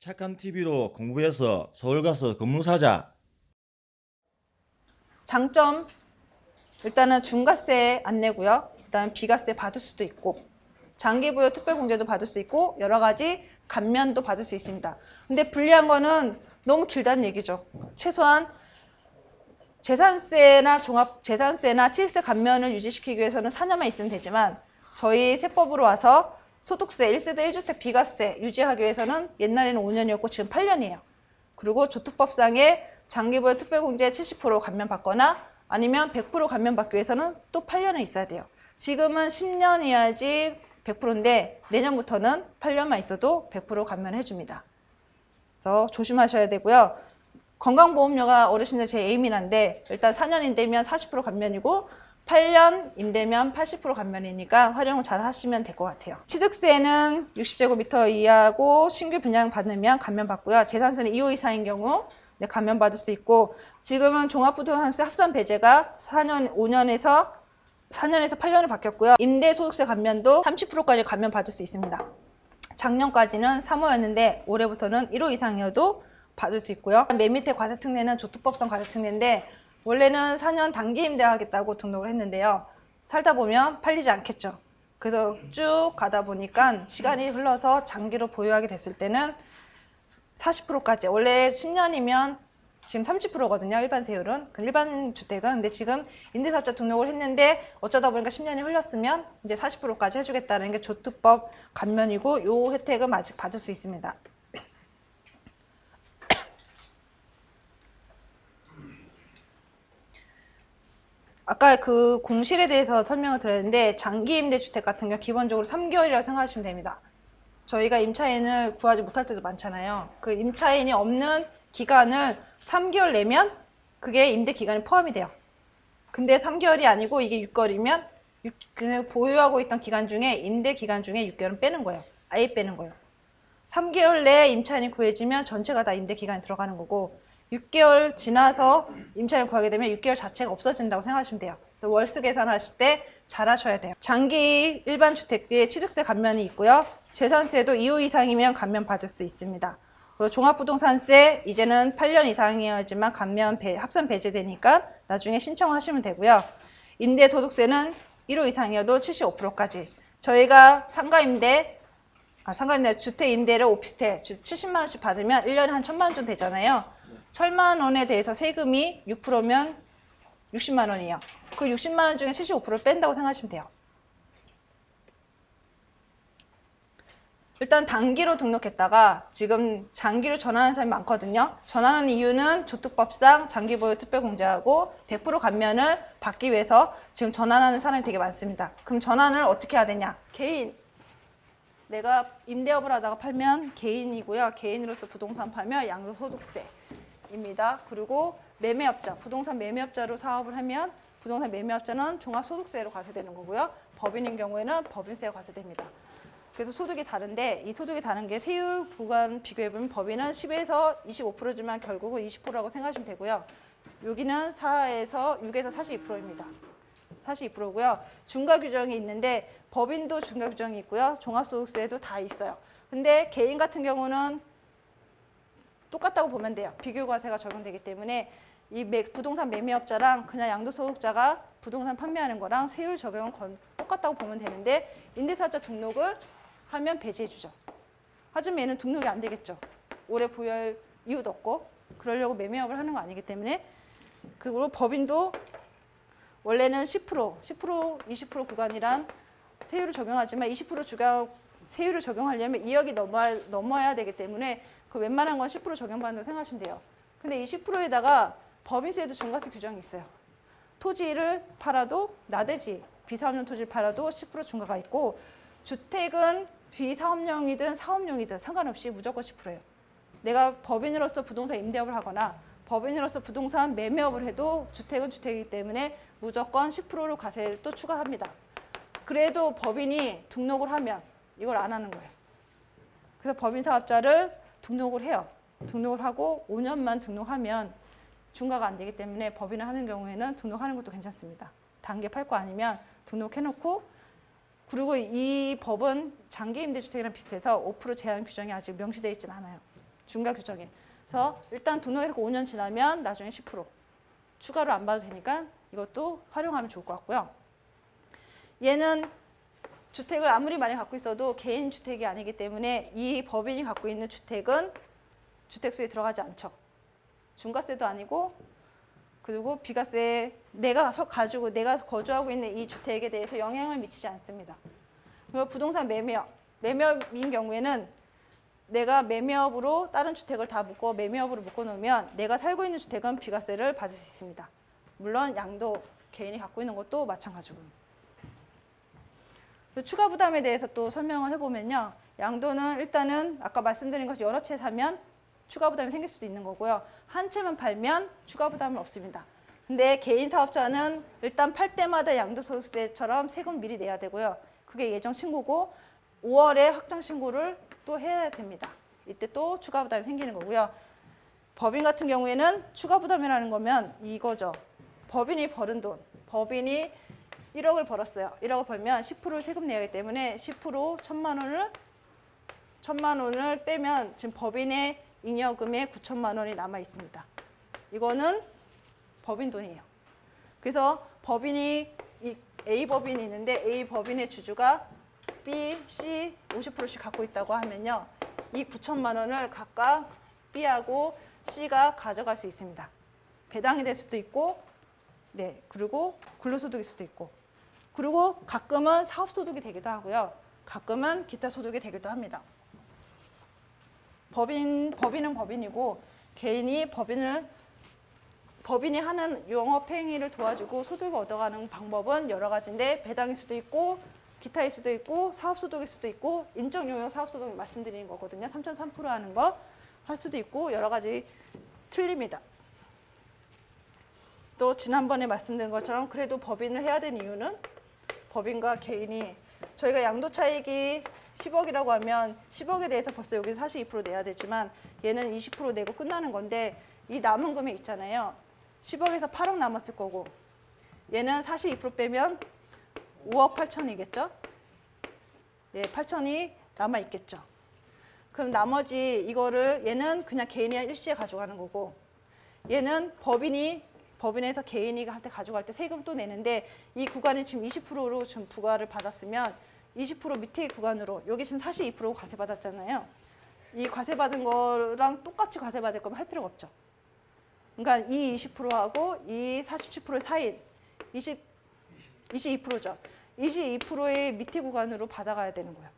착한 TV로 공부해서 서울 가서 건물 사자. 장점, 일단은 중과세 안 내고요. 일단 비과세 받을 수도 있고, 장기부여 특별공제도 받을 수 있고, 여러 가지 감면도 받을 수 있습니다. 근데 불리한 거는 너무 길다는 얘기죠. 최소한 재산세나 종합재산세나 취득세 감면을 유지시키기 위해서는 4년만 있으면 되지만, 저희 세법으로 와서 소득세 1세대 1주택 비과세 유지하기 위해서는 옛날에는 5년이었고 지금 8년이에요. 그리고 조특법상의 장기부여 특별공제 70% 감면받거나 아니면 100% 감면받기 위해서는 또 8년은 있어야 돼요. 지금은 10년이어야지 100%인데 내년부터는 8년만 있어도 100% 감면해줍니다. 그래서 조심하셔야 되고요. 건강보험료가 어르신들 제일 예민한데 일단 4년 임대면 40% 감면이고 8년 임대면 80% 감면이니까 활용을 잘 하시면 될 것 같아요. 취득세는 60제곱미터 이하고 신규 분양 받으면 감면받고요. 재산세는 2호 이상인 경우 감면받을 수 있고, 지금은 종합부동산세 합산 배제가 4년에서 8년을 바뀌었고요. 임대소득세 감면도 30%까지 감면받을 수 있습니다. 작년까지는 3호였는데 올해부터는 1호 이상이어도 받을 수 있고요. 맨 밑에 과세특례는 조특법상 과세특례인데 원래는 4년 단기 임대하겠다고 등록을 했는데요. 살다 보면 팔리지 않겠죠. 그래서 쭉 가다 보니까 시간이 흘러서 장기로 보유하게 됐을 때는 40%까지, 원래 10년이면 지금 30%거든요. 일반 세율은. 일반 주택은. 근데 지금 임대사업자 등록을 했는데 어쩌다 보니까 10년이 흘렀으면 이제 40%까지 해주겠다는 게 조특법 감면이고, 이 혜택은 아직 받을 수 있습니다. 아까 그 공실에 대해서 설명을 드렸는데, 장기 임대주택 같은 경우 기본적으로 3개월이라고 생각하시면 됩니다. 저희가 임차인을 구하지 못할 때도 많잖아요. 그 임차인이 없는 기간을 3개월 내면 그게 임대 기간에 포함이 돼요. 근데 3개월이 아니고 이게 6개월이면 그냥 보유하고 있던 기간 중에 임대 기간 중에 6개월은 빼는 거예요. 아예 빼는 거예요. 3개월 내에 임차인이 구해지면 전체가 다 임대 기간에 들어가는 거고, 6개월 지나서 임차인을 구하게 되면 6개월 자체가 없어진다고 생각하시면 돼요. 그래서 월수 계산하실 때 잘 하셔야 돼요. 장기 일반 주택비에 취득세 감면이 있고요. 재산세도 2호 이상이면 감면 받을 수 있습니다. 그리고 종합부동산세 이제는 8년 이상이어야지만 감면 합산 배제되니까 나중에 신청하시면 되고요. 임대소득세는 1호 이상이어도 75%까지. 저희가 상가임대 주택 임대를 오피스텔 70만 원씩 받으면 1년에 한 1,000만 원 정도 되잖아요. 1,000만 원에 대해서 세금이 6%면 60만 원이에요. 그 60만 원 중에 75%를 뺀다고 생각하시면 돼요. 일단 단기로 등록했다가 지금 장기로 전환하는 사람이 많거든요. 전환하는 이유는 조특법상 장기보유 특별공제하고 100% 감면을 받기 위해서 지금 전환하는 사람이 되게 많습니다. 그럼 전환을 어떻게 해야 되냐? 개인, 내가 임대업을 하다가 팔면 개인이고요. 개인으로서 부동산 팔면 양도소득세입니다. 그리고 매매업자, 부동산 매매업자로 사업을 하면 부동산 매매업자는 종합소득세로 과세되는 거고요. 법인인 경우에는 법인세가 과세됩니다. 그래서 소득이 다른데, 이 소득이 다른 게 세율 구간 비교해보면 법인은 10에서 25%지만 결국은 20%라고 생각하시면 되고요. 여기는 6에서 42%입니다. 42%고요. 중과 규정이 있는데 법인도 중과 규정이 있고요. 종합소득세도 다 있어요. 근데 개인 같은 경우는 똑같다고 보면 돼요. 비교과세가 적용되기 때문에 이 부동산 매매업자랑 그냥 양도소득자가 부동산 판매하는 거랑 세율 적용은 똑같다고 보면 되는데, 임대사업자 등록을 하면 배제해주죠. 하지만 얘는 등록이 안 되겠죠. 오래 보유할 이유도 없고 그러려고 매매업을 하는 거 아니기 때문에. 그리고 법인도 원래는 10%, 20% 구간이란 세율을 적용하지만 20% 세율을 적용하려면 2억이 넘어야 되기 때문에 그 웬만한 건 10% 적용받는다고 생각하시면 돼요. 근데 이 10%에다가 법인세도 중과세 규정이 있어요. 토지를 팔아도 나대지, 비사업용 토지를 팔아도 10% 중과가 있고, 주택은 비사업용이든 사업용이든 상관없이 무조건 10%예요. 내가 법인으로서 부동산 임대업을 하거나 법인으로서 부동산 매매업을 해도 주택은 주택이기 때문에 무조건 10%로 과세를 또 추가합니다. 그래도 법인이 등록을 하면 이걸 안 하는 거예요. 그래서 법인사업자를 등록을 해요. 등록을 하고 5년만 등록하면 중과가 안 되기 때문에 법인을 하는 경우에는 등록하는 것도 괜찮습니다. 단기 팔 거 아니면 등록해놓고, 그리고 이 법은 장기 임대주택이랑 비슷해서 5% 제한 규정이 아직 명시되어 있지는 않아요. 중과 규정인. 그래서 일단 등록해놓고 5년 지나면 나중에 10% 추가로 안 받아도 되니까 이것도 활용하면 좋을 것 같고요. 얘는 주택을 아무리 많이 갖고 있어도 개인 주택이 아니기 때문에 이 법인이 갖고 있는 주택은 주택수에 들어가지 않죠. 중과세도 아니고 그리고 비과세 내가 가지고 내가 거주하고 있는 이 주택에 대해서 영향을 미치지 않습니다. 그리고 부동산 매매업인 경우에는 내가 매매업으로 다른 주택을 다 매매업으로 묶어놓으면 내가 살고 있는 주택은 비과세를 받을 수 있습니다. 물론 양도 개인이 갖고 있는 것도 마찬가지고. 추가 부담에 대해서 또 설명을 해보면요. 양도는 일단은 아까 말씀드린 것이 여러 채 사면 추가 부담이 생길 수도 있는 거고요. 한 채만 팔면 추가 부담은 없습니다. 근데 개인 사업자는 일단 팔 때마다 양도소득세처럼 세금 미리 내야 되고요. 그게 예정 신고고 5월에 확정 신고를 또 해야 됩니다. 이때 또 추가 부담이 생기는 거고요. 법인 같은 경우에는 추가 부담이라는 거면 이거죠. 법인이 벌은 돈. 법인이 1억을 벌었어요. 1억을 벌면 10% 세금 내야 하기 때문에 10% 1,000만 원을 빼면 지금 법인의 잉여금에 9천만 원이 남아 있습니다. 이거는 법인 돈이에요. 그래서 법인이 A 법인이 있는데 A 법인의 주주가 B, C 50%씩 갖고 있다고 하면요. 이 9천만 원을 각각 B하고 C가 가져갈 수 있습니다. 배당이 될 수도 있고, 네, 그리고 근로소득일 수도 있고, 그리고 가끔은 사업소득이 되기도 하고요. 가끔은 기타 소득이 되기도 합니다. 법인은 법인이고 개인이 법인이 하는 영업 행위를 도와주고 소득을 얻어가는 방법은 여러 가지인데 배당일 수도 있고 기타일 수도 있고 사업소득일 수도 있고 인적용역 사업소득을 말씀드리는 거거든요. 3.3% 하는 거 할 수도 있고 여러 가지 틀립니다. 또 지난번에 말씀드린 것처럼 그래도 법인을 해야 되는 이유는 법인과 개인이 저희가 양도차익이 10억이라고 하면 10억에 대해서 벌써 여기 42% 내야 되지만 얘는 20% 내고 끝나는 건데 이 남은 금액 있잖아요. 10억에서 8억 남았을 거고 얘는 42% 빼면 5억 8천이겠죠? 예, 8천이 남아 있겠죠. 그럼 나머지 이거를 얘는 그냥 개인이 일시에 가져가는 거고 얘는 법인에서 개인이 한테 가져갈 때 세금 또 내는데 이 구간이 지금 20%로 좀 부과를 받았으면 20% 밑에 구간으로 여기 지금 42% 과세 받았잖아요. 이 과세 받은 거랑 똑같이 과세 받을 거면 할 필요가 없죠. 그러니까 이 20%하고 이 47% 사이 22%죠. 22%의 밑에 구간으로 받아가야 되는 거예요.